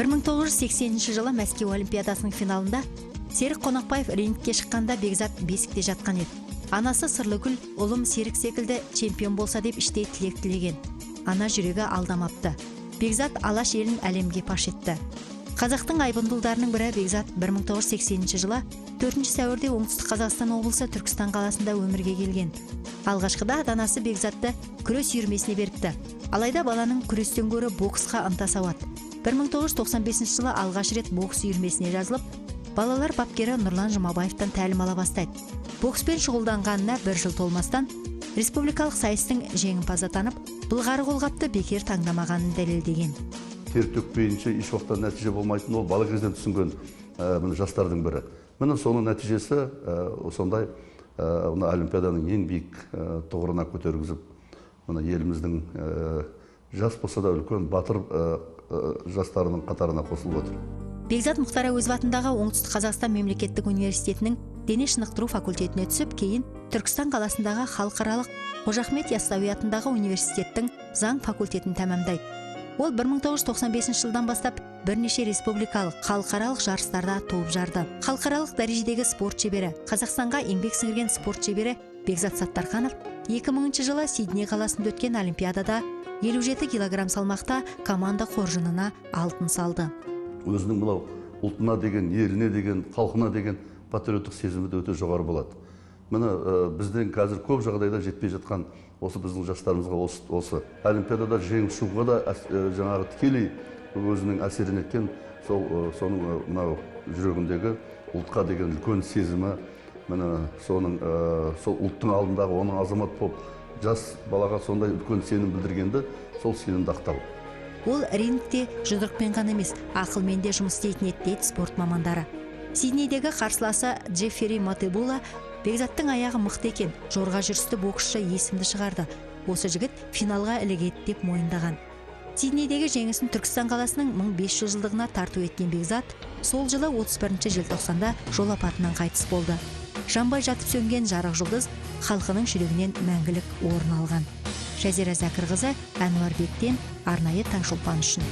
1980 жылы Мәскеу Олимпиадасының финалында Серік Қонақбаев рингке шыққанда Бекзат бесікте жатқан еді. Анасы Сырлыгүл ұлым Серік секілді чемпион болса деп іштей тілек тілеген. Ана жүрегі алдамапты. Бекзат Алаш елін әлемге паш етті. Қазақтың айбындылдарының бірі Бекзат 1980 жылы 4 сәуірде Оңтүстік Қазақстан облысы Түркістан қаласында өмірге келген. Алғашқыда анасы Бекзатты күрес үйірмесіне беріпті. Алайда баланың күрестен гөрі боксқа ынтасы ауады. 1995 жылы алғаш рет бокс үйірмесіне жазылып, балалар бапкері Нұрлан Жұмабаевтан тәлім ала бастайды. Бокспен шұғылданғанына 1 жыл толмастан республикалық сайыстың жеңімпазы атанып, былғары қолғапты бекер таңдамағанын дәлелдеген. Тер төкпейінше еш уақытта нәтиже болмайтын, ол бала кезден түсінген жастардың бірі. Міне соның нәтижесі сондай Олимпиаданың ең биік тұғырына көтергізіп, еліміздің жас болса да үлкен батыр жастарының қатарына қосылып отыр. Бекзат Мұхтар Әуезов атындағы Оңтүстік Қазақстан мемлекеттік университетінің дене шынықтыру факультетіне түсіп, кейін Түркістан қаласындағы халықаралық Қожа Ахмет Яссауи атындағы университеттің заң факультетін тәмамдайды. Ол 1995 жылдан бастап бірнеше республикалық, халықаралық жарыстарда топ жарды. Халықаралық дәрежедегі спорт шебері, Қазақстанға еңбек сіңірген спорт шебері Бекзат Саттарханов 2000 жылы Сидней қаласында өткен Олимпиадада 57 килограмм салмақта команда қоржынына алтын салды. Өзінің мынау ұлтына деген, еліне деген, халқына деген патриоттық сезімі өте жоғары болады. Міне бізден қазір көп жағдайда жетпей жатқан осы біздің жастарымызға осы Олимпиадада жеңіп шығуға да жаңағы тікелей өзінің әсерін еткен соның мынау жүрегіндегі ұлтқа деген үлкен сезімі, міне соның сол ұлттың алдындағы оның азамат болып жас балаға сондай үлкен сенім білдіргенді, сол сенімді ақтау. Ол рингте жұдырықпен ғана емес, ақылмен де жұмыс істейтін еді дейді спорт мамандары. Сиднейдегі қарсыласы Джеффери Матебула Бекзаттың аяғы мықты екен, жорға жүрісті боксшы есімді шығарды. Осы жігіт финалға ілігеді деп мойындаған. Сиднейдегі жеңісін Түркістан қаласының 1500 жылдығына тарту еткен Бекзат сол жылы 31 желтоқсанда жол апатынан қайтыс болды. Жанбай жатып сөнген жарық жұлдыз халқының жүрегінен мәңгілік орын алған. Жазира Зәкірқызы, Әнуар Бектен, арнайы Таңшолпан үшін.